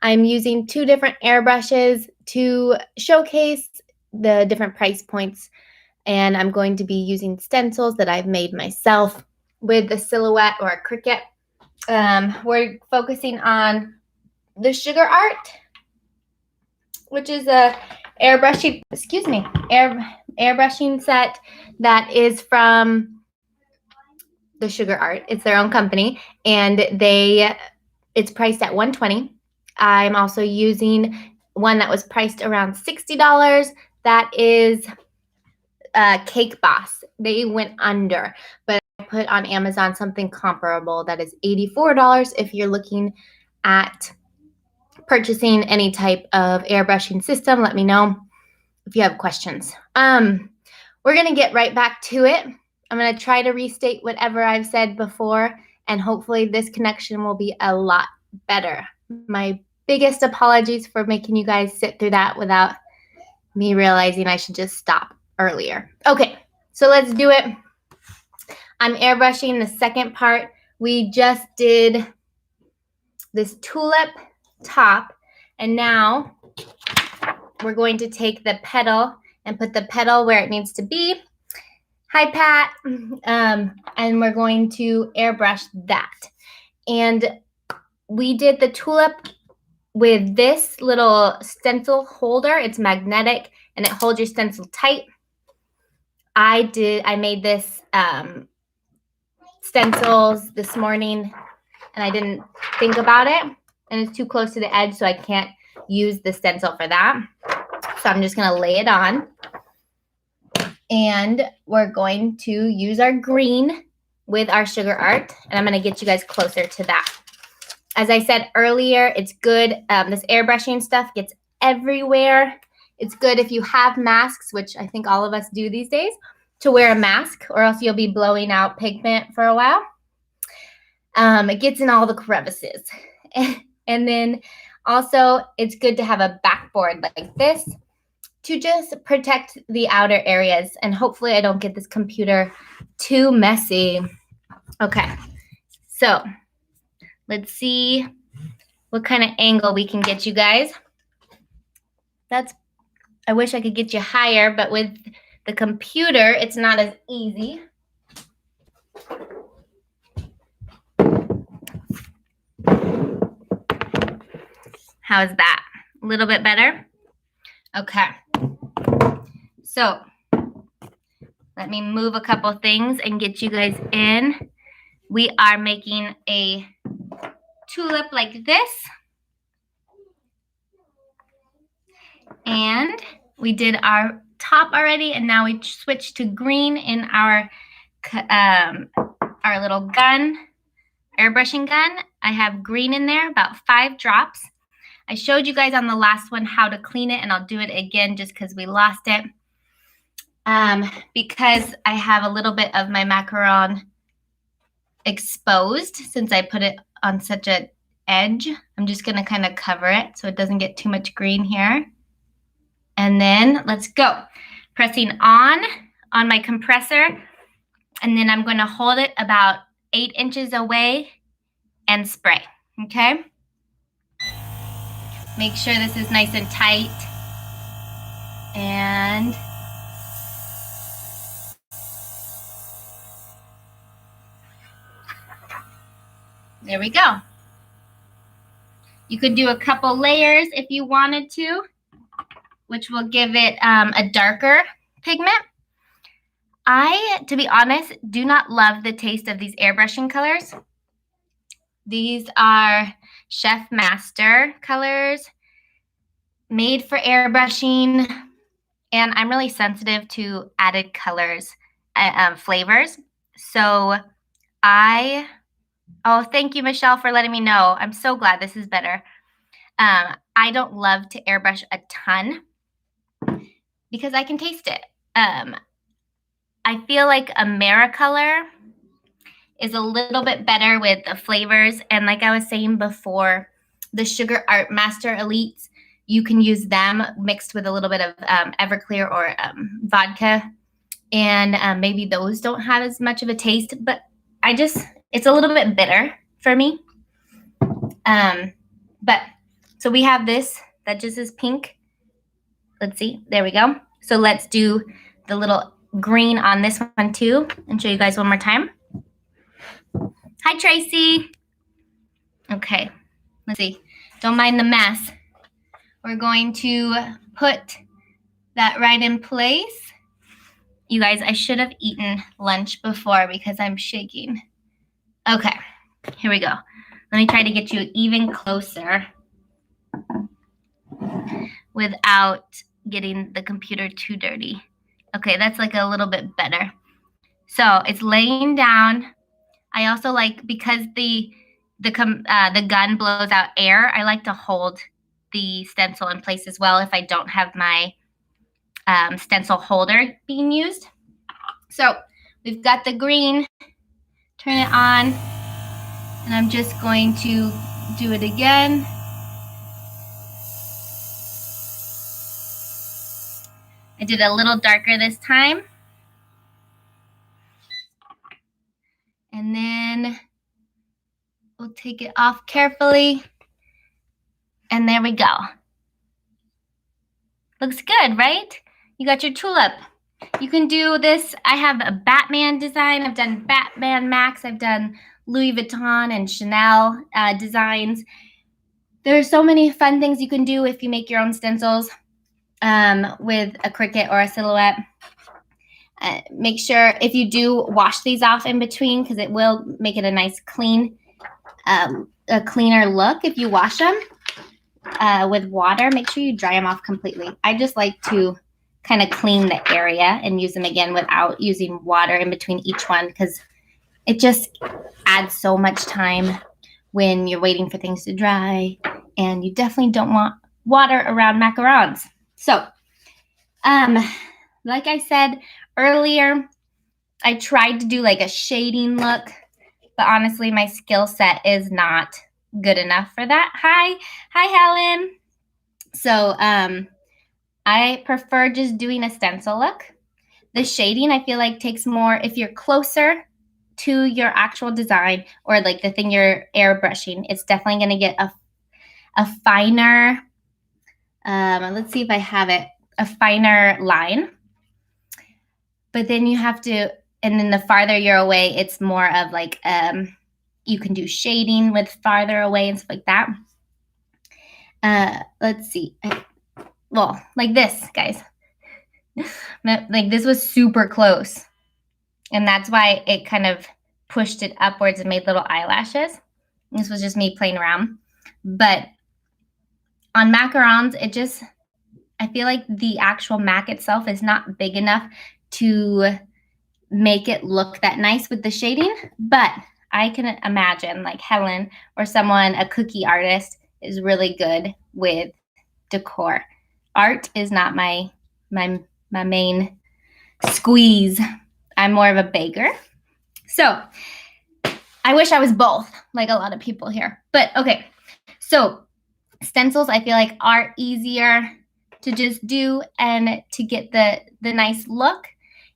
I'm using 2 different airbrushes to showcase the different price points, and I'm going to be using stencils that I've made myself with a silhouette or a cricket. We're focusing on the sugar art, which is a airbrushing set that is from the Sugar Art. It's their own company, and it's priced at $120. I'm also using one that was priced around $60. That is Cake Boss. They went under, but I put on Amazon something comparable that is $84 if you're looking at purchasing any type of airbrushing system. Let me know if you have questions. We're gonna get right back to it. I'm gonna try to restate whatever I've said before, and hopefully this connection will be a lot better. My biggest apologies for making you guys sit through that without me realizing I should just stop earlier. Okay, so let's do it. I'm airbrushing the second part. We just did this tulip top, and now we're going to take the petal and put the petal where it needs to be. Hi, Pat. And we're going to airbrush that. And we did the tulip with this little stencil holder. It's magnetic and it holds your stencil tight. I made this stencils this morning and I didn't think about it, and it's too close to the edge, so I can't use the stencil for that. So I'm just gonna lay it on, and we're going to use our green with our sugar art, and I'm gonna get you guys closer to that. As I said earlier, it's good, this airbrushing stuff gets everywhere. It's good if you have masks, which I think all of us do these days, to wear a mask, or else you'll be blowing out pigment for a while. It gets in all the crevices. And then also it's good to have a backboard like this to just protect the outer areas, and hopefully I don't get this computer too messy. Okay, so let's see what kind of angle we can get you guys. I wish I could get you higher, but with the computer, it's not as easy. How's that? A little bit better? Okay. So let me move a couple things and get you guys in. We are making a tulip like this. And we did our top already, and now we switched to green in our little gun, airbrushing gun. I have green in there, about 5 drops. I showed you guys on the last one how to clean it, and I'll do it again just because we lost it. Because I have a little bit of my macaron exposed since I put it on such an edge. I'm just going to kind of cover it so it doesn't get too much green here. And then let's go. Pressing on my compressor, and then I'm going to hold it about 8 inches away and spray, okay? Make sure this is nice and tight. And there we go. You could do a couple layers if you wanted to, which will give it a darker pigment. To be honest, do not love the taste of these airbrushing colors. These are Chef Master colors made for airbrushing, and I'm really sensitive to added colors, flavors. So oh, thank you, Michelle, for letting me know. I'm so glad this is better. I don't love to airbrush a ton because I can taste it. I feel like Americolor is a little bit better with the flavors. And like I was saying before, the Sugar Art Master Elites, you can use them mixed with a little bit of Everclear or vodka. And maybe those don't have as much of a taste, but it's a little bit bitter for me. But So we have this that just is pink. Let's see. There we go. So let's do the little green on this one too and show you guys one more time. Hi, Tracy. Okay, let's see. Don't mind the mess. We're going to put that right in place. You guys, I should have eaten lunch before because I'm shaking. Okay, here we go. Let me try to get you even closer without getting the computer too dirty. Okay, that's like a little bit better. So it's laying down. I also like, because the gun blows out air, I like to hold the stencil in place as well if I don't have my stencil holder being used. So we've got the green, turn it on, and I'm just going to do it again. I did a little darker this time. And then we'll take it off carefully. And there we go. Looks good, right? You got your tulip. You can do this. I have a Batman design. I've done Batman Max. I've done Louis Vuitton and Chanel designs. There are so many fun things you can do if you make your own stencils with a Cricut or a silhouette. Make sure if you do wash these off in between, because it will make it a nice clean, a cleaner look if you wash them with water. Make sure you dry them off completely. I just like to kind of clean the area and use them again without using water in between each one, because it just adds so much time when you're waiting for things to dry, and you definitely don't want water around macarons. So, like I said earlier, I tried to do like a shading look, but honestly, my skill set is not good enough for that. Hi, Helen. So, I prefer just doing a stencil look. The shading, I feel like, takes more, if you're closer to your actual design or like the thing you're airbrushing, it's definitely going to get a finer, let's see if I have it, a finer line. But then you have to, and then the farther you're away, it's more of like, you can do shading with farther away and stuff like that. Let's see. Well, like this, guys. Like this was super close. And that's why it kind of pushed it upwards and made little eyelashes. This was just me playing around. But on macarons, it just, I feel like the actual mac itself is not big enough to make it look that nice with the shading. But I can imagine like Helen or someone, a cookie artist, is really good with decor. Art is not my main squeeze. I'm more of a baker. So I wish I was both, like a lot of people here. But okay, so stencils I feel like are easier to just do and to get the nice look.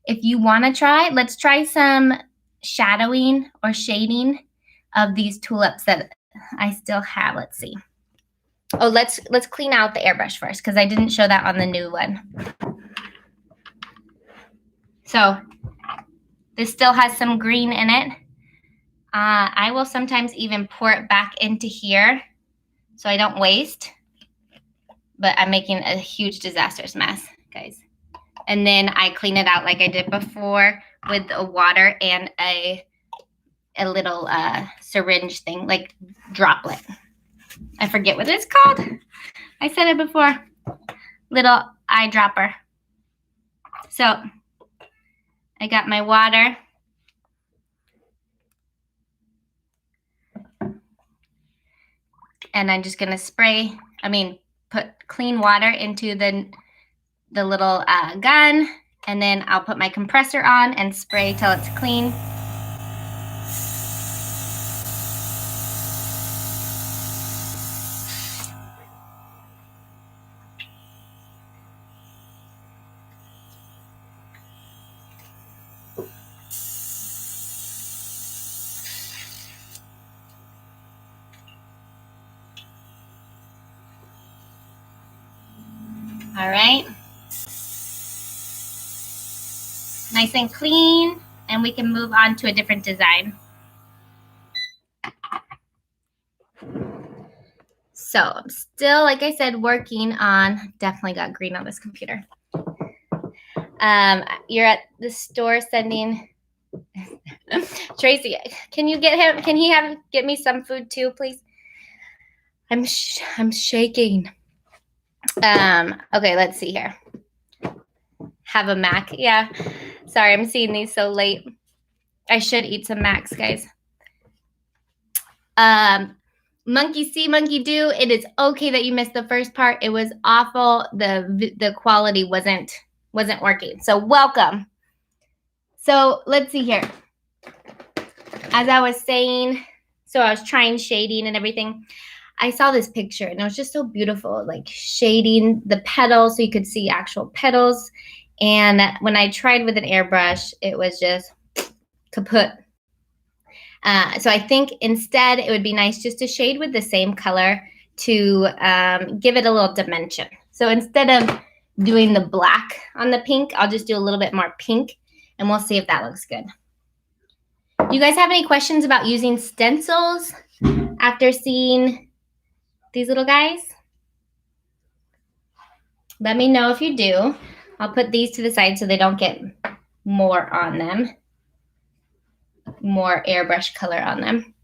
If you want to try, let's try some shadowing or shading of these tulips that I still have. Let's see. Oh, let's clean out the airbrush first, because I didn't show that on the new one. So this still has some green in it. I will sometimes even pour it back into here so I don't waste. But I'm making a huge disastrous mess, guys. And then I clean it out like I did before with a water and a little syringe thing, like droplet. I forget what it's called. I said it before. Little eyedropper. So I got my water. And I'm just gonna put clean water into the little gun, and then I'll put my compressor on and spray till it's clean. All right. Nice and clean, and we can move on to a different design. So I'm still, like I said, working on, definitely got green on this computer. You're at the store sending, Tracy, can you get him, can he get me some food too, please? I'm shaking. Okay, let's see here. Have a Mac, yeah. Sorry, I'm seeing these so late. I should eat some Macs, guys. Monkey see, monkey do. It is okay that you missed the first part. It was awful. The quality wasn't working. So welcome. So let's see here. As I was saying, so I was trying shading and everything. I saw this picture and it was just so beautiful, like shading the petals so you could see actual petals. And when I tried with an airbrush, it was just kaput. So I think instead it would be nice just to shade with the same color to give it a little dimension. So instead of doing the black on the pink, I'll just do a little bit more pink and we'll see if that looks good. Do you guys have any questions about using stencils after seeing these little guys? Let me know if you do. I'll put these to the side so they don't get more on them. More airbrush color on them.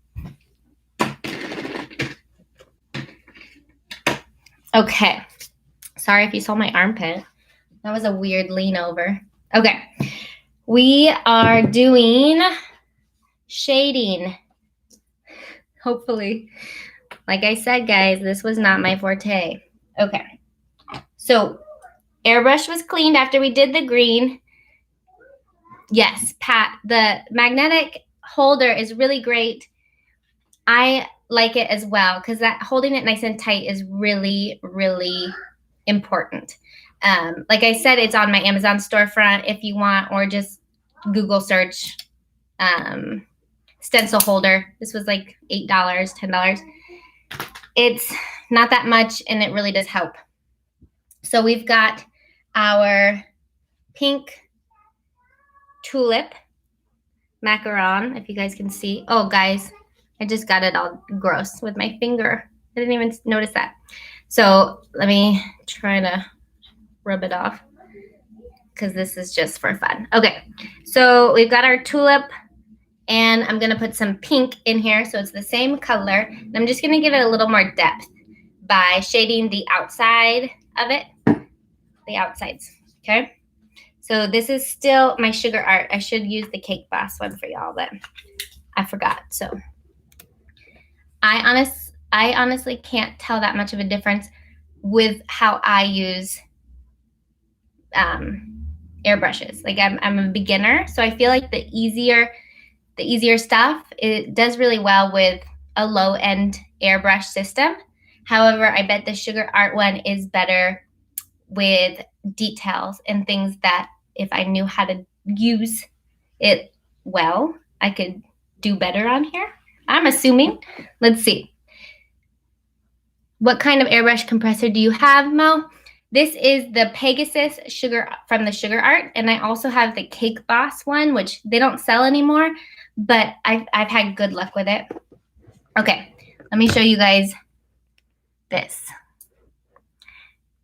Okay. Sorry if you saw my armpit. That was a weird lean over. Okay. We are doing shading. Hopefully. Like I said, guys, this was not my forte. Okay. So airbrush was cleaned after we did the green. Yes, Pat, the magnetic holder is really great. I like it as well because that holding it nice and tight is really, really important. Like I said, it's on my Amazon storefront if you want, or just Google search stencil holder. This was like $8, $10. It's not that much and it really does help. So we've got our pink tulip macaron, if you guys can see. Oh, guys, I just got it all gross with my finger. I didn't even notice that. So let me try to rub it off because this is just for fun. Okay, so we've got our tulip and I'm gonna put some pink in here so it's the same color. And I'm just gonna give it a little more depth by shading the outside of it, the outsides, okay? So this is still my sugar art. I should use the cake boss one for y'all, but I forgot. So I honestly can't tell that much of a difference with how I use airbrushes. Like I'm a beginner, so I feel like the easier stuff, it does really well with a low-end airbrush system. However, I bet the sugar art one is better with details and things that if I knew how to use it well, I could do better on here. I'm assuming. Let's see. What kind of airbrush compressor do you have, Mo? This is the Pegasus sugar from the Sugar Art, and I also have the Cake Boss one, which they don't sell anymore, but I've had good luck with it. Okay, let me show you guys this.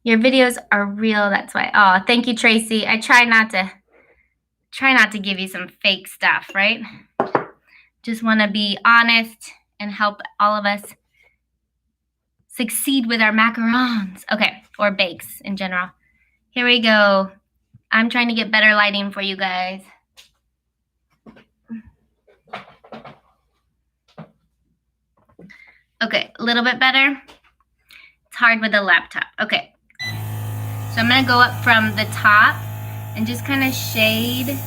Your videos are real, that's why. Oh, thank you, Tracy. I try not to give you some fake stuff, right? Just want to be honest and help all of us succeed with our macarons. Okay, or bakes in general. Here we go. I'm trying to get better lighting for you guys. Okay, a little bit better. It's hard with the laptop. Okay. So I'm going to go up from the top and just kind of shade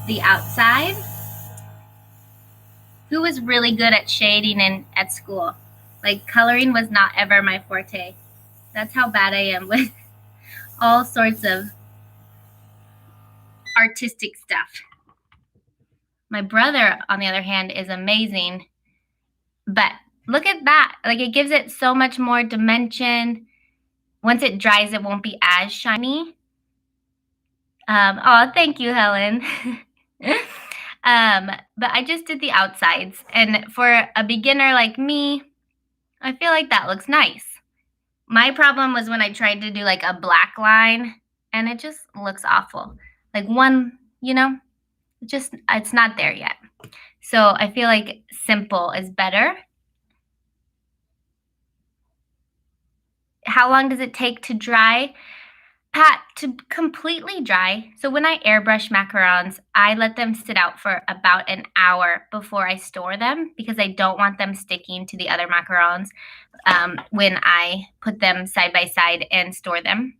the outside. Who was really good at shading at school? Like, coloring was not ever my forte. That's how bad I am with all sorts of artistic stuff. My brother, on the other hand, is amazing. But look at that. Like, it gives it so much more dimension once it dries, it won't be as shiny. Oh, thank you, Helen. But I just did the outsides. And for a beginner like me, I feel like that looks nice. My problem was when I tried to do like a black line and it just looks awful. Like one, it's not there yet. So I feel like simple is better. How long does it take to dry? Pat, to completely dry. So when I airbrush macarons, I let them sit out for about an hour before I store them because I don't want them sticking to the other macarons when I put them side by side and store them.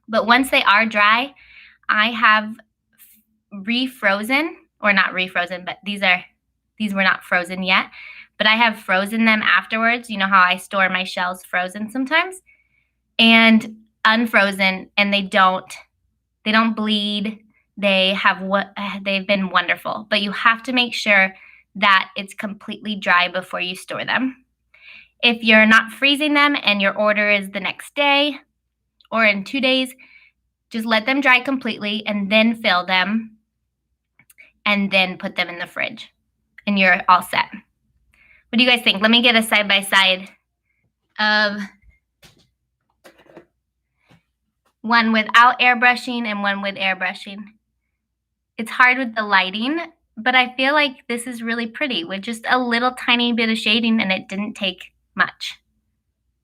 But once they are dry, I have refrozen, or not refrozen, but these were not frozen yet, but I have frozen them afterwards. You know how I store my shells frozen sometimes, and unfrozen, and they don't bleed. They've been wonderful, but you have to make sure that it's completely dry before you store them. If you're not freezing them and your order is the next day or in 2 days, just let them dry completely and then fill them and then put them in the fridge and you're all set. What do you guys think? Let me get a side by side of one without airbrushing and one with airbrushing. It's hard with the lighting, but I feel like this is really pretty with just a little tiny bit of shading and it didn't take much.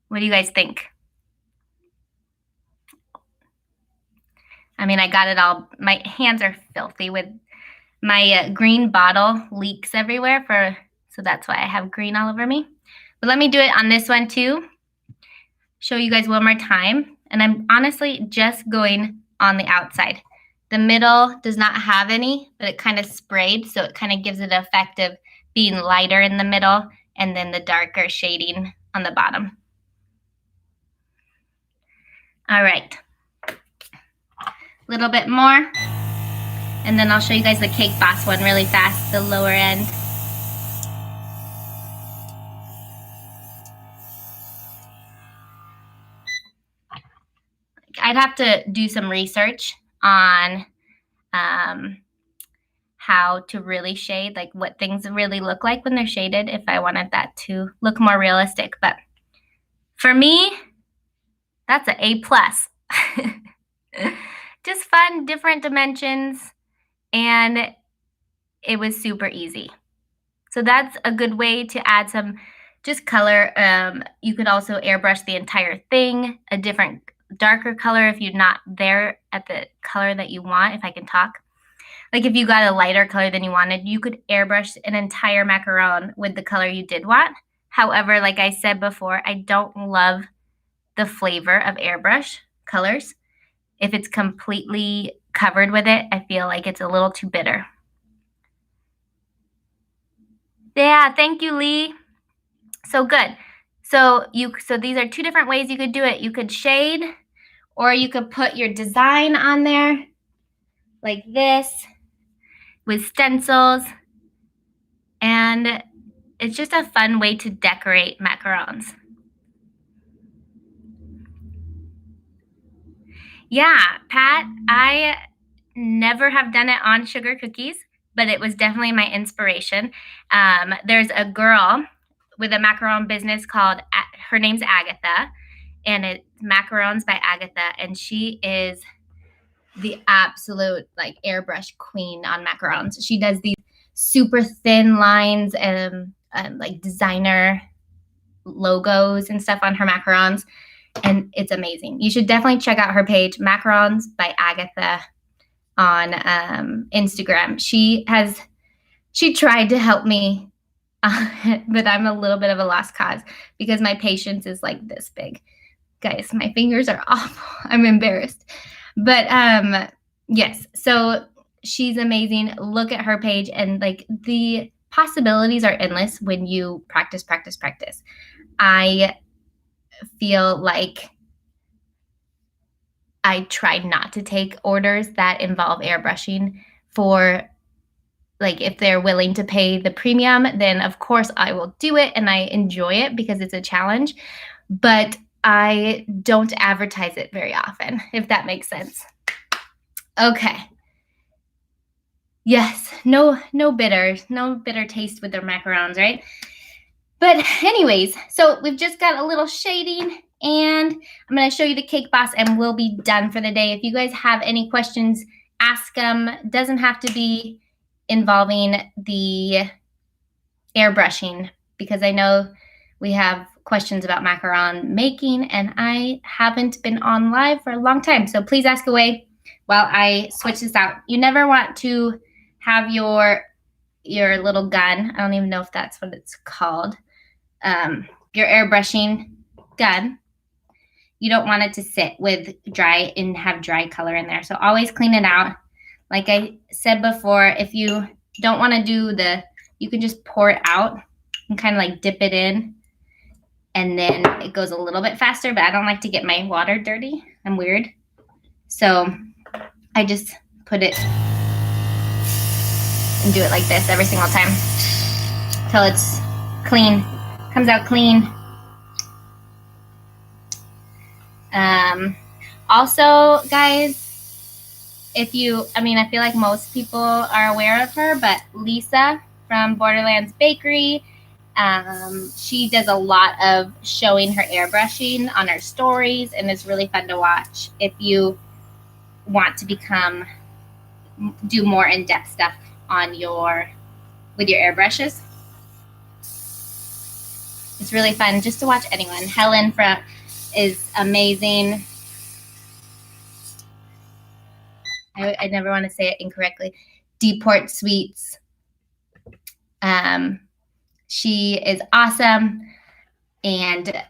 What do you guys think? I mean, I got it all. My hands are filthy with my green bottle leaks everywhere so that's why I have green all over me. But let me do it on this one too. Show you guys one more time. And I'm honestly just going on the outside. The middle does not have any, but it kind of sprayed. So it kind of gives it an effect of being lighter in the middle and then the darker shading on the bottom. All right. A little bit more. And then I'll show you guys the Cake Boss one really fast, the lower end. I'd have to do some research on how to really shade, like what things really look like when they're shaded if I wanted that to look more realistic. But for me, that's an A+. Just fun, different dimensions, and it was super easy. So that's a good way to add some just color. You could also airbrush the entire thing, a different darker color if you're not there at the color that you want, if I can talk. Like if you got a lighter color than you wanted, you could airbrush an entire macaron with the color you did want. However, like I said before, I don't love the flavor of airbrush colors. If it's completely covered with it, I feel like it's a little too bitter. Yeah, thank you, Lee. So good. So these are two different ways you could do it. You could shade, or you could put your design on there like this with stencils. And it's just a fun way to decorate macarons. Yeah, Pat, I never have done it on sugar cookies, but it was definitely my inspiration. There's a girl with a macaron business called, her name's Agatha, and it's Macarons by Agatha, and she is the absolute like airbrush queen on macarons. She does these super thin lines and like designer logos and stuff on her macarons, and it's amazing. You should definitely check out her page, Macarons by Agatha, on Instagram. She tried to help me, but I'm a little bit of a lost cause because my patience is like this big. Guys, my fingers are awful. I'm embarrassed. But yes, so she's amazing. Look at her page, and like the possibilities are endless when you practice. I feel like I tried not to take orders that involve airbrushing for, like, if they're willing to pay the premium, then of course I will do it and I enjoy it because it's a challenge. But I don't advertise it very often, if that makes sense. Okay. Yes, no bitter taste with their macarons, right? But anyways, so we've just got a little shading, and I'm going to show you the cake boss, and we'll be done for the day. If you guys have any questions, ask them. Doesn't have to be involving the airbrushing, because I know we have questions about macaron making, and I haven't been on live for a long time. So please ask away while I switch this out. You never want to have your little gun. I don't even know if that's what it's called. Your airbrushing gun. You don't want it to sit with dry and have dry color in there. So always clean it out. Like I said before, if you don't want to do you can just pour it out and kind of like dip it in, and then it goes a little bit faster, but I don't like to get my water dirty. I'm weird. So I just put it and do it like this every single time till it's clean, comes out clean. Also, guys, I feel like most people are aware of her, but Lisa from Borderlands Bakery, she does a lot of showing her airbrushing on her stories, and it's really fun to watch if you want to do more in-depth stuff on with your airbrushes. It's really fun just to watch anyone. Helen is amazing. I never want to say it incorrectly. Deport Sweets. She is awesome, and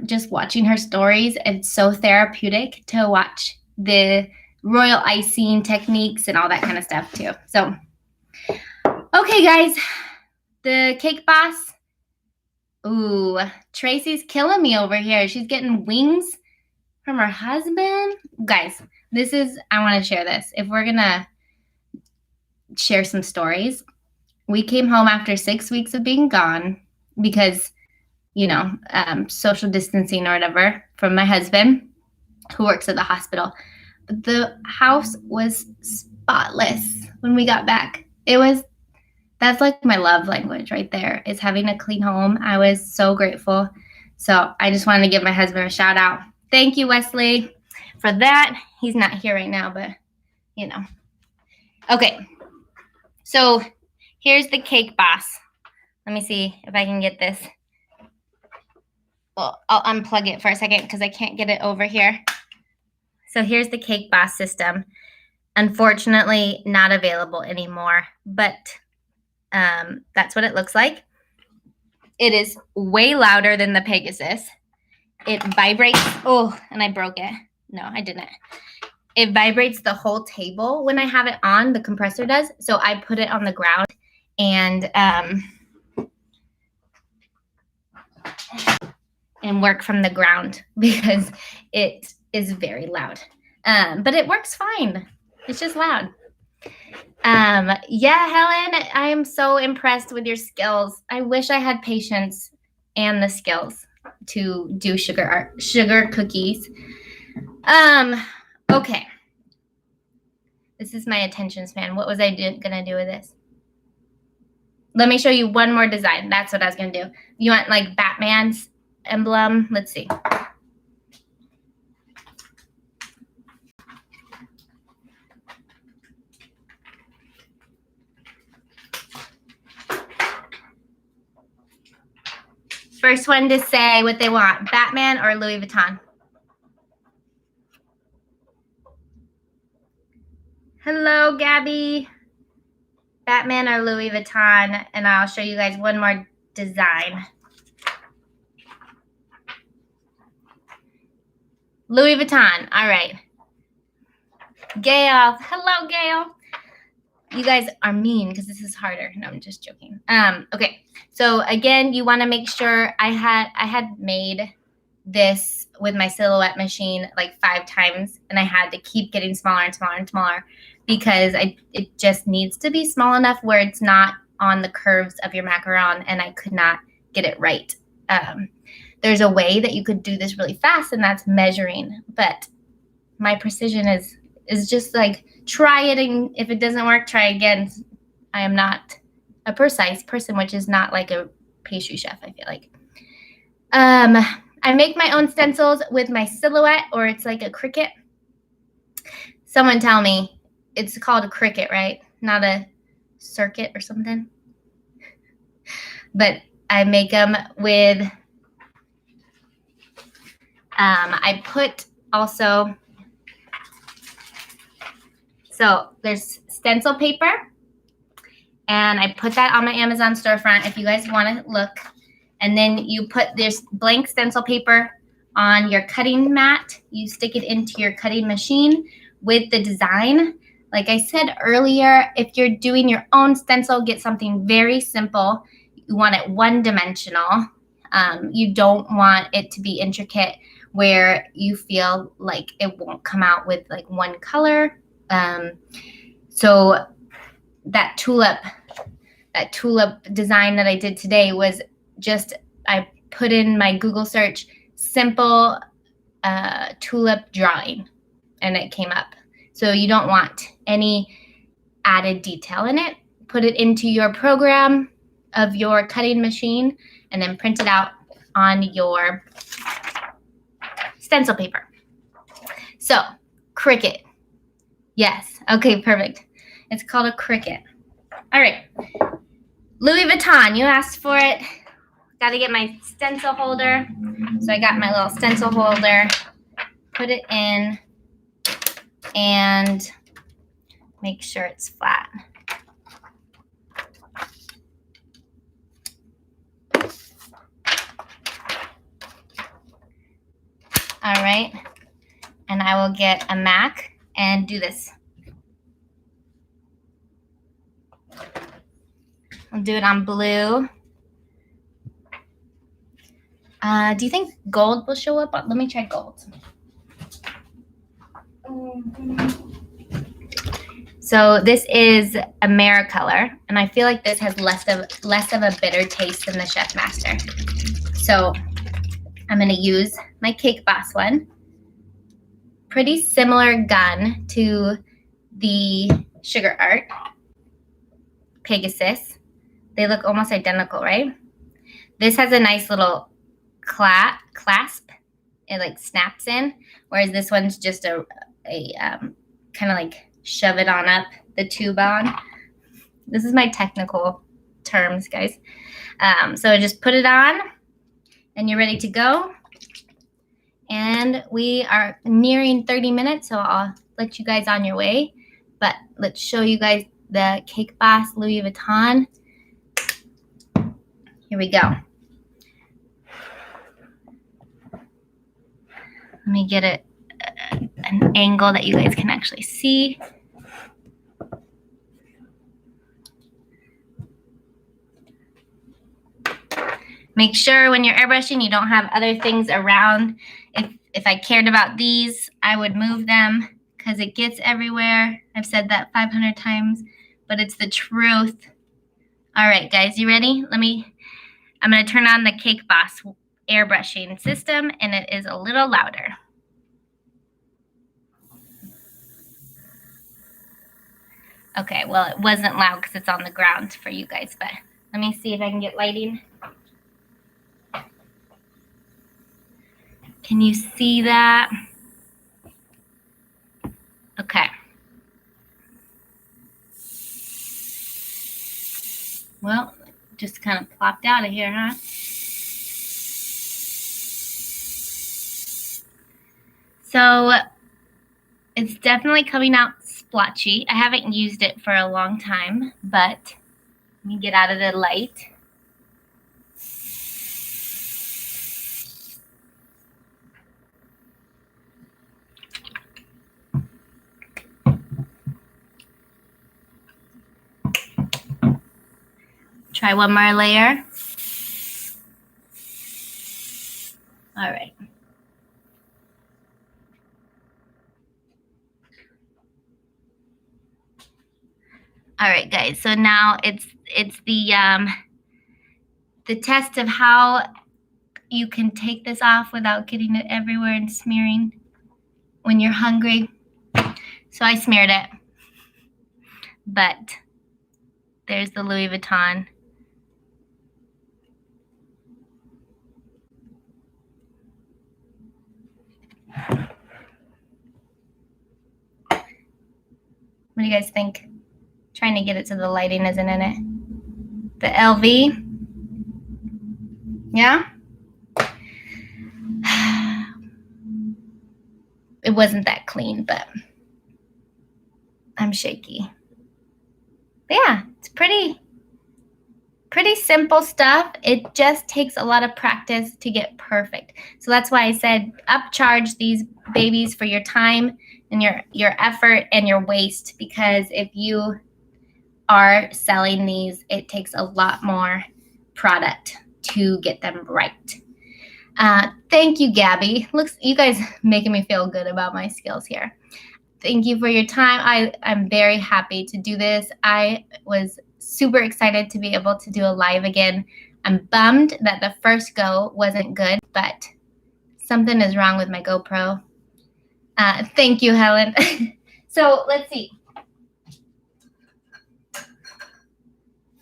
just watching her stories, it's so therapeutic to watch the royal icing techniques and all that kind of stuff too. So, okay, guys, the cake boss. Ooh, Tracy's killing me over here. She's getting wings from her husband. Guys, I want to share this. If we're going to share some stories, we came home after 6 weeks of being gone because, social distancing or whatever from my husband, who works at the hospital. But the house was spotless when we got back. That's like my love language right there, is having a clean home. I was so grateful. So I just wanted to give my husband a shout out. Thank you, Wesley, for that. He's not here right now, but Okay, so here's the cake boss. Let me see if I can get this. Well, I'll unplug it for a second because I can't get it over here. So here's the cake boss system. Unfortunately, not available anymore, but that's what it looks like. It is way louder than the Pegasus. It vibrates. Oh, and I broke it. No, I didn't. It vibrates the whole table when I have it on. The compressor does. So I put it on the ground and work from the ground because it is very loud. But it works fine. It's just loud. Yeah, Helen, I am so impressed with your skills. I wish I had patience and the skills to do sugar cookies. Okay. This is my attention span. What was I gonna do with this? Let me show you one more design. That's what I was gonna do. You want like Batman's emblem? Let's see. First one to say what they want, Batman or Louis Vuitton? Hello, Gabby. Batman or Louis Vuitton, and I'll show you guys one more design. Louis Vuitton. All right. Gail. Hello, Gail. You guys are mean because this is harder. No, I'm just joking. Okay. So again, you want to make sure I had made this with my silhouette machine like 5 times, and I had to keep getting smaller and smaller and smaller because it just needs to be small enough where it's not on the curves of your macaron, and I could not get it right. there's a way that you could do this really fast, and that's measuring. But my precision is just like, try it, and if it doesn't work, try again. I am not a precise person, which is not like a pastry chef, I feel like. I make my own stencils with my silhouette, or it's like a Cricut. Someone tell me, it's called a Cricut, right? Not a circuit or something. But I make them with, I put also, so there's stencil paper, and I put that on my Amazon storefront if you guys want to look. And then you put this blank stencil paper on your cutting mat. You stick it into your cutting machine with the design. Like I said earlier, if you're doing your own stencil, get something very simple. You want it one-dimensional. You don't want it to be intricate where you feel like it won't come out with like one color. So that tulip design that I did today was just, I put in my Google search, simple tulip drawing, and it came up. So you don't want any added detail in it. Put it into your program of your cutting machine and then print it out on your stencil paper. So, Cricut. Yes. Okay, perfect. It's called a Cricut. All right. Louis Vuitton, you asked for it. Got to get my stencil holder. So I got my little stencil holder. Put it in and make sure it's flat. All right. And I will get a Mac and do this. I'll do it on blue. Do you think gold will show up? Let me try gold. So this is Americolor, and I feel like this has less of a bitter taste than the Chef Master. So I'm going to use my Cake Boss one. Pretty similar gun to the Sugar Art Pegasus. They look almost identical, right? This has a nice little clasp. It like snaps in, whereas this one's just a kind of like shove it on up the tube on. This is my technical terms, guys. So just put it on and you're ready to go. And we are nearing 30 minutes, so I'll let you guys on your way. But let's show you guys the Cake Boss Louis Vuitton. Here we go. Let me get it an angle that you guys can actually see. Make sure when you're airbrushing you don't have other things around. If I cared about these, I would move them because it gets everywhere. I've said that 500 times, but it's the truth. All right, guys, you ready? I'm going to turn on the Cake Boss airbrushing system, and it is a little louder. Okay, well, it wasn't loud because it's on the ground for you guys, but let me see if I can get lighting. Can you see that? Okay. Well, just kind of plopped out of here, huh? So it's definitely coming out splotchy. I haven't used it for a long time, but let me get out of the light. Try one more layer. All right. All right, guys. So now it's the test of how you can take this off without getting it everywhere and smearing when you're hungry. So I smeared it. But there's the Louis Vuitton. What do you guys think? Trying to get it so the lighting isn't in it. The LV. Yeah? It wasn't that clean, but I'm shaky. But yeah, it's pretty simple stuff. It just takes a lot of practice to get perfect. So that's why I said upcharge these babies for your time and your effort and your waste, because if you are selling these, it takes a lot more product to get them right. Thank you, Gabby. Looks, you guys making me feel good about my skills here. Thank you for your time. I'm very happy to do this. I was super excited to be able to do a live again. I'm bummed that the first go wasn't good, but something is wrong with my GoPro. Thank you, Helen. So let's see.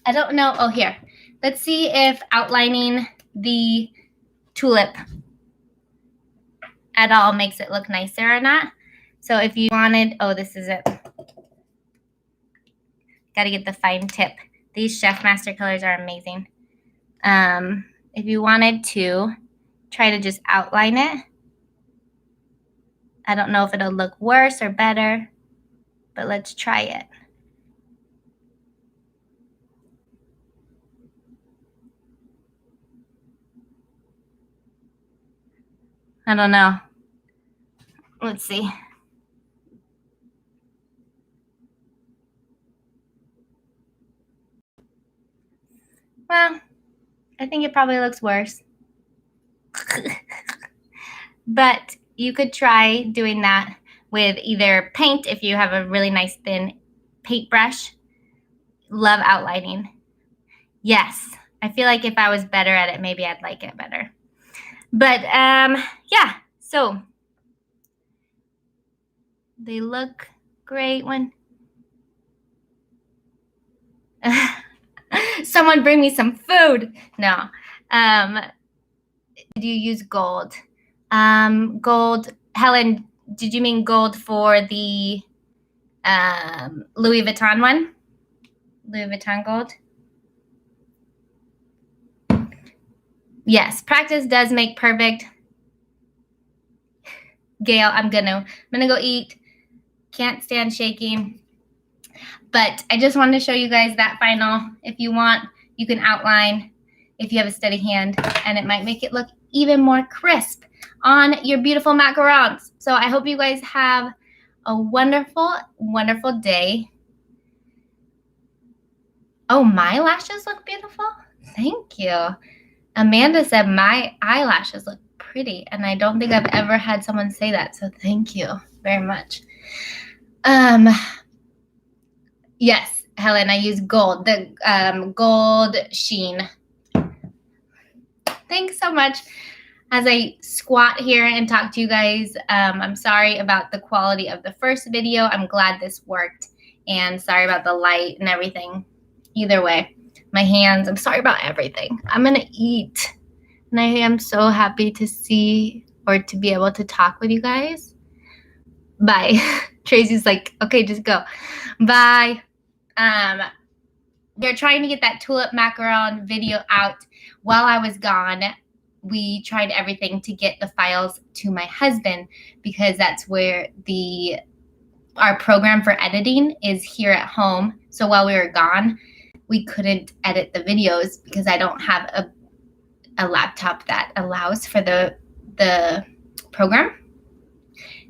I don't know. Oh, here. Let's see if outlining the tulip at all makes it look nicer or not. So if you wanted, oh, this is it. Got to get the fine tip. These Chef Master colors are amazing. If you wanted to try to just outline it, I don't know if it'll look worse or better, but let's try it. I don't know. Let's see. Well, I think it probably looks worse. But you could try doing that with either paint, if you have a really nice thin paintbrush. Love outlining. Yes, I feel like if I was better at it, maybe I'd like it better. But yeah, so they look great when someone bring me some food. No. Did you use gold? Gold. Helen, did you mean gold for the Louis Vuitton one? Louis Vuitton gold? Yes, practice does make perfect. Gail, I'm gonna go eat. Can't stand shaking. But I just wanted to show you guys that final. If you want, you can outline if you have a steady hand, and it might make it look even more crisp on your beautiful macarons. So I hope you guys have a wonderful, wonderful day. Oh, my lashes look beautiful? Thank you. Amanda said my eyelashes look pretty, and I don't think I've ever had someone say that, so thank you very much. Yes, Helen, I use gold, the gold sheen. Thanks so much. As I squat here and talk to you guys, I'm sorry about the quality of the first video. I'm glad this worked, and sorry about the light and everything. Either way, my hands, I'm sorry about everything. I'm gonna eat, and I am so happy to see or to be able to talk with you guys. Bye. Tracy's like, okay, just go. Bye. They're trying to get that tulip macaron video out while I was gone. We tried everything to get the files to my husband, because that's where our program for editing is here at home. So while we were gone, we couldn't edit the videos because I don't have a laptop that allows for the program,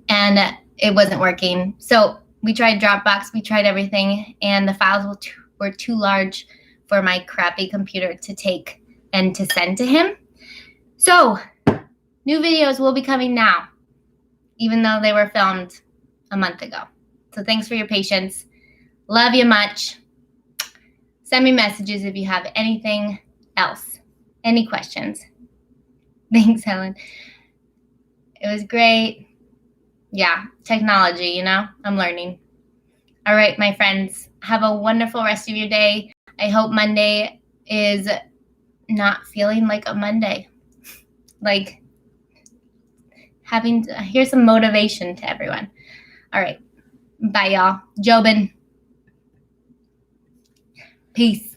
and it wasn't working. So we tried Dropbox, we tried everything, and the files were too large for my crappy computer to take and to send to him. So new videos will be coming now, even though they were filmed a month ago. So thanks for your patience. Love you much. Send me messages if you have anything else, any questions. Thanks, Helen. It was great. Yeah, technology, you know, I'm learning. All right, my friends, have a wonderful rest of your day. I hope Monday is not feeling like a Monday. Like here's some motivation to everyone. All right. Bye, y'all. Jobin. Peace.